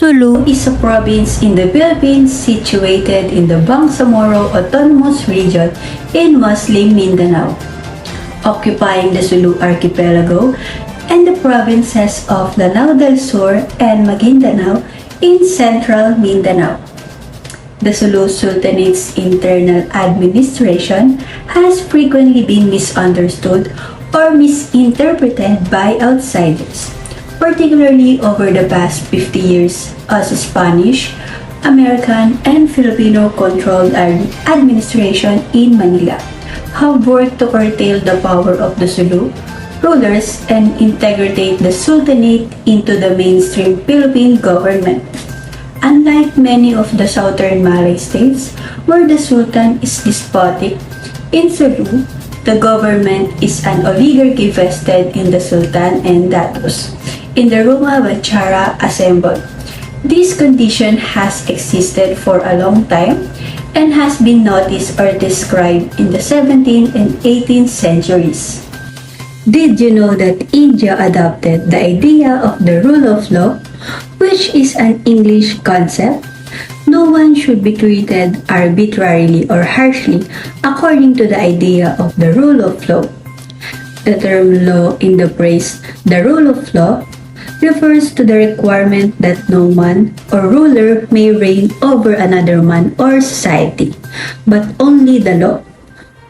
Sulu is a province in the Philippines situated in the Bangsamoro Autonomous Region in Muslim Mindanao, occupying the Sulu archipelago and the provinces of Lanao del Sur and Maguindanao in central Mindanao. The Sulu Sultanate's internal administration has frequently been misunderstood or misinterpreted by outsiders, particularly over the past 50 years as Spanish, American, and Filipino-controlled administration in Manila have worked to curtail the power of the Sulu rulers and integrate the Sultanate into the mainstream Philippine government. Unlike many of the southern Malay states where the Sultan is despotic, in Sulu, the government is an oligarchy vested in the Sultan and Datos in the Ruma Bachara Assembly. This condition has existed for a long time and has been noticed or described in the 17th and 18th centuries. Did you know that India adopted the idea of the rule of law, which is an English concept? No one should be treated arbitrarily or harshly according to the idea of the rule of law. The term law in the phrase the rule of law refers to the requirement that no man or ruler may reign over another man or society, but only the law.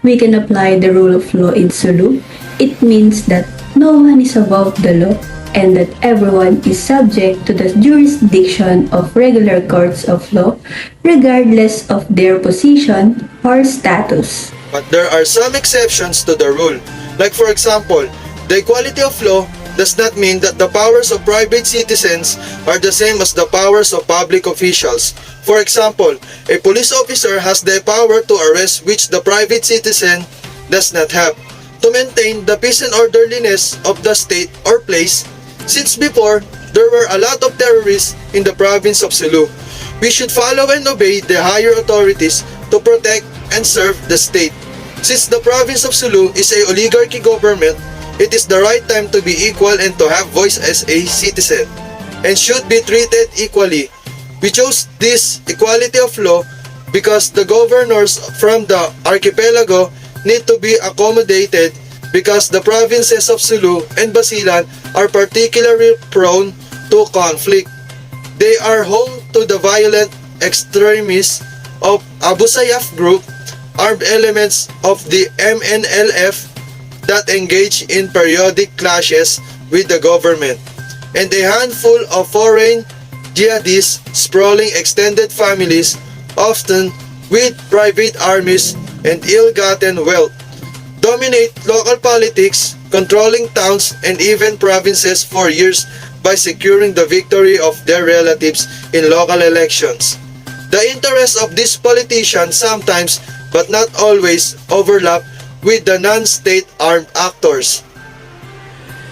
We can apply the rule of law in Sulu. It means that no one is above the law and that everyone is subject to the jurisdiction of regular courts of law regardless of their position or status. But there are some exceptions to the rule. Like for example, the equality of law does not mean that the powers of private citizens are the same as the powers of public officials. For example, a police officer has the power to arrest which the private citizen does not have, to maintain the peace and orderliness of the state or place. Since before, there were a lot of terrorists in the province of Sulu. We should follow and obey the higher authorities to protect and serve the state. Since the province of Sulu is a oligarchy government, it is the right time to be equal and to have voice as a citizen, and should be treated equally. We chose this equality of law because the governors from the archipelago need to be accommodated because the provinces of Sulu and Basilan are particularly prone to conflict. They are home to the violent extremists of Abu Sayyaf group, armed elements of the MNLF that engage in periodic clashes with the government, and a handful of foreign jihadists sprawling extended families, often with private armies and ill-gotten wealth, dominate local politics, controlling towns and even provinces for years by securing the victory of their relatives in local elections. The interests of these politicians sometimes, but not always, overlap with the non-state armed actors.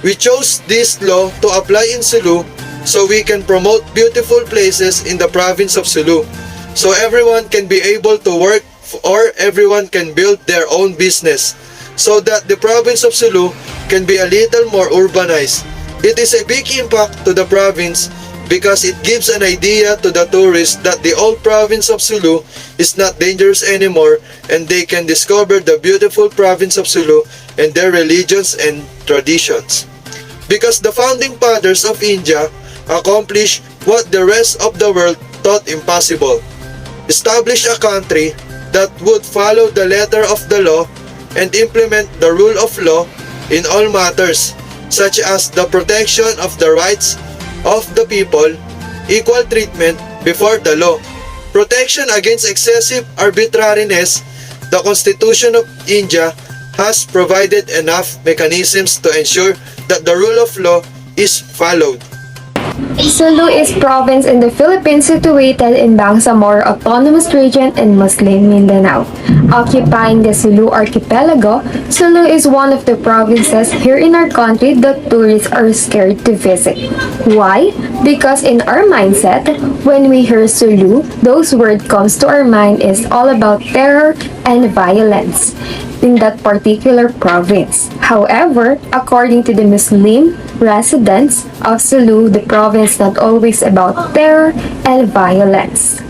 We chose this law to apply in Sulu so we can promote beautiful places in the province of Sulu, so everyone can be able to work or everyone can build their own business, so that the province of Sulu can be a little more urbanized. It is a big impact to the province because it gives an idea to the tourists that the old province of Sulu is not dangerous anymore and they can discover the beautiful province of Sulu and their religions and traditions. Because the founding fathers of India accomplished what the rest of the world thought impossible: establish a country that would follow the letter of the law and implement the rule of law in all matters, such as the protection of the rights of the people, equal treatment before the law, protection against excessive arbitrariness. The Constitution of India has provided enough mechanisms to ensure that the rule of law is followed. Sulu is province in the Philippines situated in Bangsamoro Autonomous Region in Muslim Mindanao. Occupying the Sulu archipelago, Sulu is one of the provinces here in our country that tourists are scared to visit. Why? Because in our mindset, when we hear Sulu, those word comes to our mind is all about terror and violence in that particular province. However, according to the Muslim residents of Sulu, the province not always about terror and violence.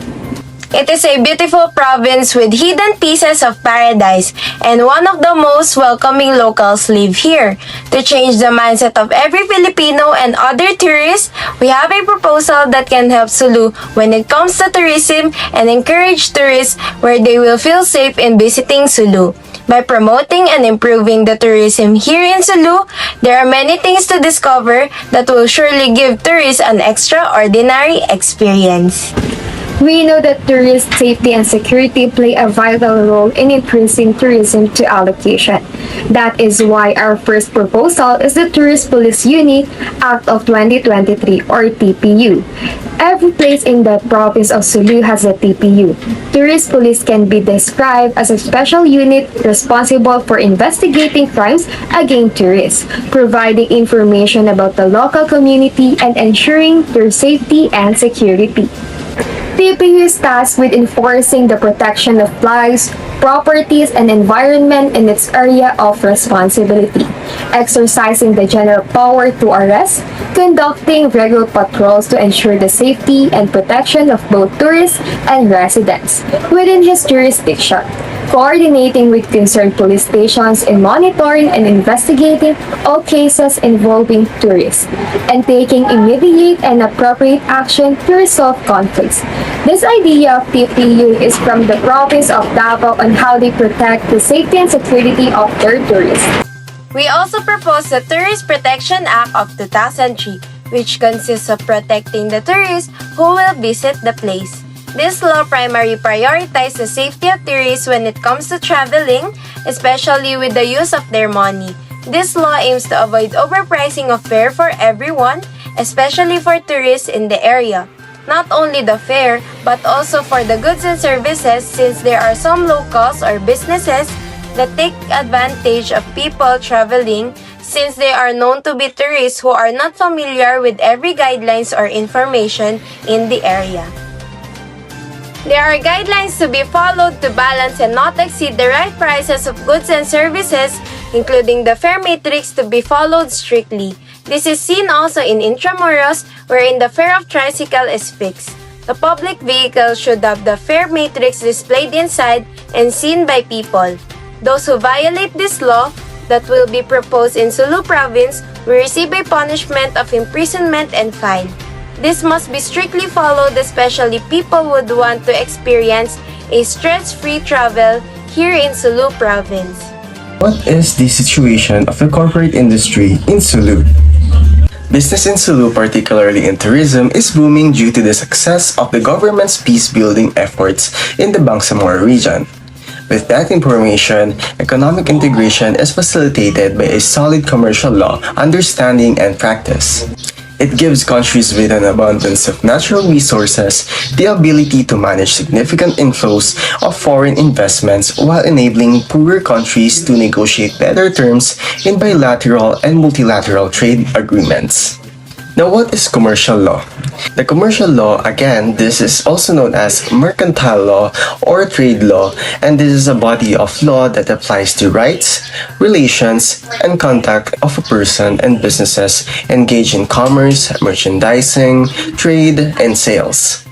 It is a beautiful province with hidden pieces of paradise, and one of the most welcoming locals live here. To change the mindset of every Filipino and other tourists, we have a proposal that can help Sulu when it comes to tourism and encourage tourists where they will feel safe in visiting Sulu. By promoting and improving the tourism here in Sulu, there are many things to discover that will surely give tourists an extraordinary experience. We know that tourist safety and security play a vital role in increasing tourism to allocation. That is why our first proposal is the Tourist Police Unit Act of 2023 or TPU. Every place in the province of Sulu has a TPU. Tourist police can be described as a special unit responsible for investigating crimes against tourists, providing information about the local community and ensuring their safety and security. TPU is tasked with enforcing the protection of lives, properties, and environment in its area of responsibility, exercising the general power to arrest, conducting regular patrols to ensure the safety and protection of both tourists and residents within his jurisdiction, coordinating with concerned police stations in monitoring and investigating all cases involving tourists, and taking immediate and appropriate action to resolve conflicts. This idea of TPU is from the province of Davao on how they protect the safety and security of their tourists. We also propose the Tourist Protection Act of 2003, which consists of protecting the tourists who will visit the place. This law primarily prioritizes the safety of tourists when it comes to traveling, especially with the use of their money. This law aims to avoid overpricing of fare for everyone, especially for tourists in the area. Not only the fare, but also for the goods and services, since there are some locals or businesses that take advantage of people traveling, since they are known to be tourists who are not familiar with every guidelines or information in the area. There are guidelines to be followed to balance and not exceed the right prices of goods and services, including the fare matrix to be followed strictly. This is seen also in Intramuros, wherein the fare of tricycle is fixed. The public vehicle should have the fare matrix displayed inside and seen by people. Those who violate this law that will be proposed in Sulu province will receive a punishment of imprisonment and fine. This must be strictly followed, especially people would want to experience a stress-free travel here in Sulu province. What is the situation of the corporate industry in Sulu? Business in Sulu, particularly in tourism, is booming due to the success of the government's peace-building efforts in the Bangsamoro region. With that information, economic integration is facilitated by a solid commercial law, understanding, and practice. It gives countries with an abundance of natural resources the ability to manage significant inflows of foreign investments while enabling poorer countries to negotiate better terms in bilateral and multilateral trade agreements. Now, what is commercial law? The commercial law, again, this is also known as mercantile law or trade law, and this is a body of law that applies to rights, relations, and conduct of a person and businesses engaged in commerce, merchandising, trade, and sales.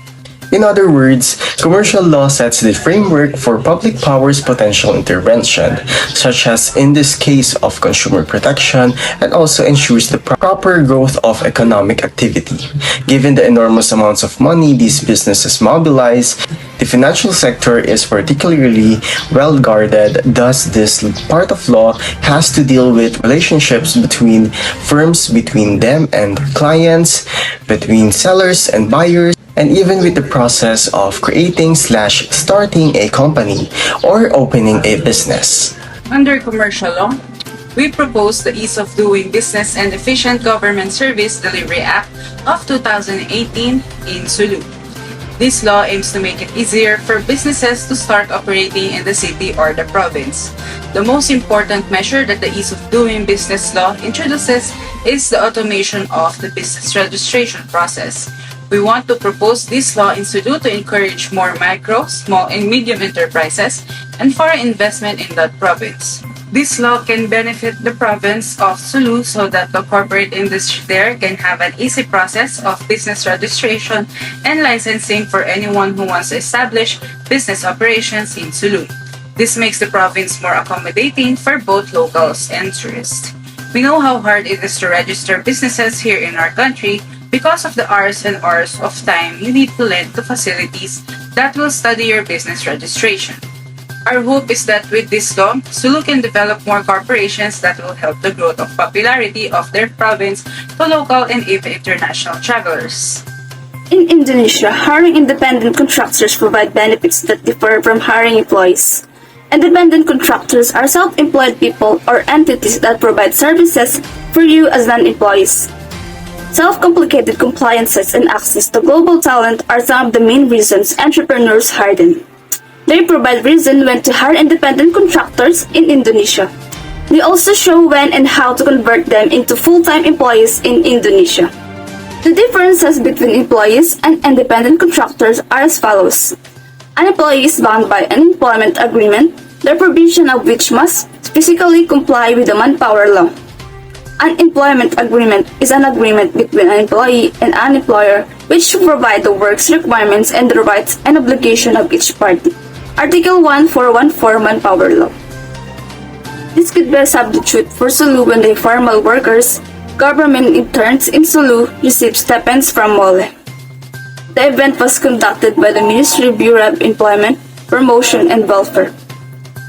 In other words, commercial law sets the framework for public power's potential intervention, such as in this case of consumer protection, and also ensures the proper growth of economic activity. Given the enormous amounts of money these businesses mobilize, the financial sector is particularly well guarded. Thus, this part of law has to deal with relationships between firms, between them and clients, between sellers and buyers, and even with the process of creating/starting a company or opening a business. Under commercial law, we propose the Ease of Doing Business and Efficient Government Service Delivery Act of 2018 in Sulu. This law aims to make it easier for businesses to start operating in the city or the province. The most important measure that the Ease of Doing Business law introduces is the automation of the business registration process. We want to propose this law in Sulu to encourage more micro, small, and medium enterprises and foreign investment in that province. This law can benefit the province of Sulu so that the corporate industry there can have an easy process of business registration and licensing for anyone who wants to establish business operations in Sulu. This makes the province more accommodating for both locals and tourists. We know how hard it is to register businesses here in our country because of the hours and hours of time you need to lend to facilities that will study your business registration. Our hope is that with this law, Sulu can develop more corporations that will help the growth of popularity of their province to local and even international travelers. In Indonesia, hiring independent contractors provide benefits that differ from hiring employees. Independent contractors are self-employed people or entities that provide services for you as non-employees. Self-complicated compliances and access to global talent are some of the main reasons entrepreneurs hire them. They provide reason when to hire independent contractors in Indonesia. They also show when and how to convert them into full-time employees in Indonesia. The differences between employees and independent contractors are as follows. An employee is bound by an employment agreement, the provision of which must physically comply with the manpower law. An employment agreement is an agreement between an employee and an employer which provide the work's requirements and the rights and obligation of each party. Article 1414 Manpower Law. This could be a substitute for Sulu when the informal workers, government interns in Sulu receive stipends from MOLE. The event was conducted by the Ministry Bureau of Employment, Promotion and Welfare.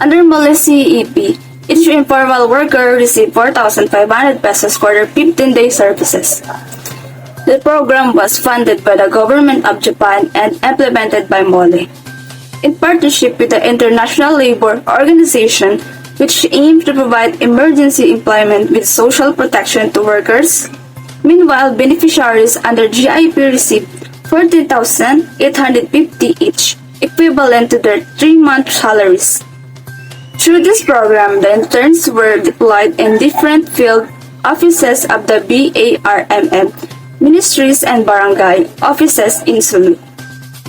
Under MOLE CEP, each informal worker received 4,500 pesos for their 15-day services. The program was funded by the government of Japan and implemented by MOLE, in partnership with the International Labour Organization, which aims to provide emergency employment with social protection to workers. Meanwhile, beneficiaries under GIP received 14,850 each, equivalent to their 3-month salaries. Through this program, the interns were deployed in different field offices of the BARMM, ministries and barangay offices in Sulu.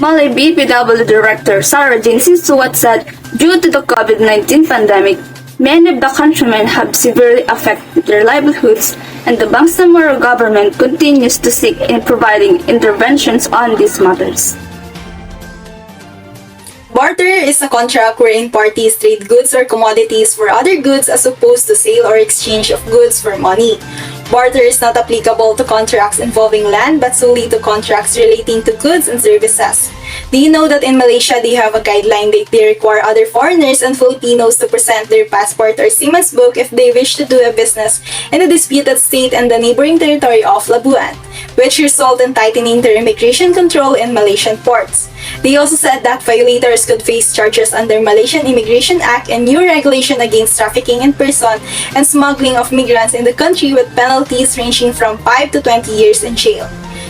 MOLE BPW Director Sarah Jane Sinsuat said, due to the COVID-19 pandemic, many of the countrymen have severely affected their livelihoods, and the Bangsamoro government continues to seek in providing interventions on these matters. Barter is a contract wherein parties trade goods or commodities for other goods as opposed to sale or exchange of goods for money. Barter is not applicable to contracts involving land but solely to contracts relating to goods and services. Do you know that in Malaysia they have a guideline that they require other foreigners and Filipinos to present their passport or seaman's book if they wish to do a business in the disputed state and the neighboring territory of Labuan, which result in tightening their immigration control in Malaysian ports. They also said that violators could face charges under Malaysian Immigration Act and new regulation against trafficking in person and smuggling of migrants in the country with penalties ranging from 5 to 20 years in jail.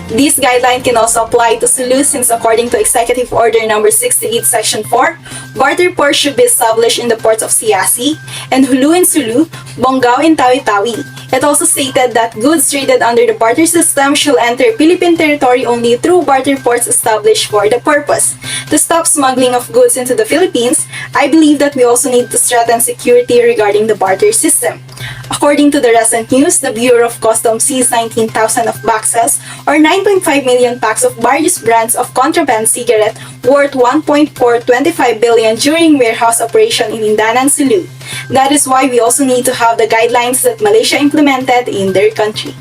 This guideline can also apply to Sulu since according to Executive Order No. 68 Section 4, barter ports should be established in the ports of Siasi and Hulu in Sulu, Bonggao in Tawi-Tawi. It also stated that goods traded under the barter system shall enter Philippine territory only through barter ports established for the purpose. To stop smuggling of goods into the Philippines, I believe that we also need to strengthen security regarding the barter system. According to the recent news, the Bureau of Customs seized 19,000 of boxes or 9.5 million packs of various brands of contraband cigarette worth 1.425 billion during warehouse operation in Indanan, Sulu. That is why we also need to have the guidelines that Malaysia implemented in their country.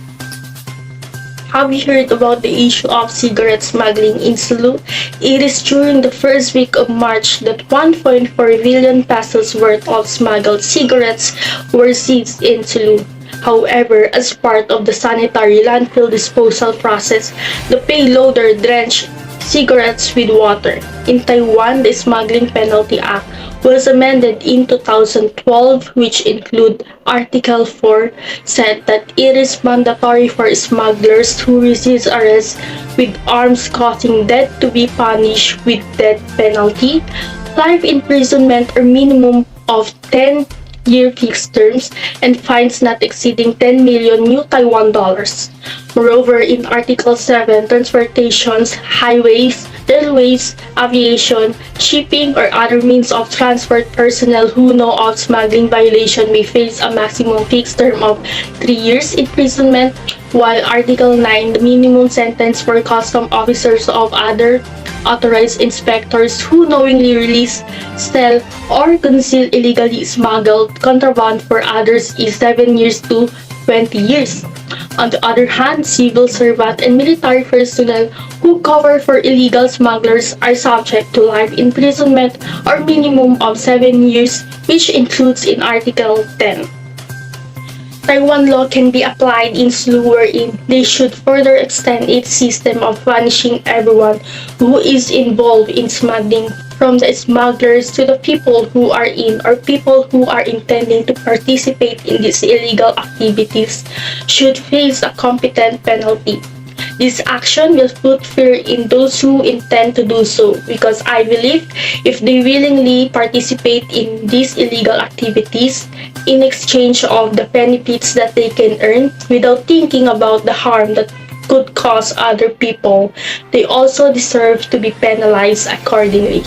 Have you heard about the issue of cigarette smuggling in Sulu? It is during the first week of March that 1.4 billion pesos worth of smuggled cigarettes were seized in Sulu. However, as part of the sanitary landfill disposal process, the payloader drenched cigarettes with water. In Taiwan, the Smuggling Penalty Act was amended in 2012, which include Article 4 said that it is mandatory for smugglers who resist arrest with arms causing death to be punished with death penalty, life imprisonment or minimum of 10-year fixed terms, and fines not exceeding 10 million new Taiwan dollars. Moreover, in Article 7, transportations, highways, railways, aviation, shipping, or other means of transport personnel who know of smuggling violation may face a maximum fixed term of 3 years imprisonment, while Article 9, the minimum sentence for custom officers of other authorized inspectors who knowingly release, sell, or conceal illegally smuggled contraband for others is 7 years to 20 years. On the other hand, civil servant and military personnel who cover for illegal smugglers are subject to life imprisonment or minimum of 7 years, which includes in Article 10. Taiwan law can be applied in Sulu wherein they should further extend its system of punishing everyone who is involved in smuggling, from the smugglers to the people who are in or people who are intending to participate in these illegal activities should face a competent penalty. This action will put fear in those who intend to do so, because I believe if they willingly participate in these illegal activities in exchange of the benefits that they can earn without thinking about the harm that could cause other people, they also deserve to be penalized accordingly.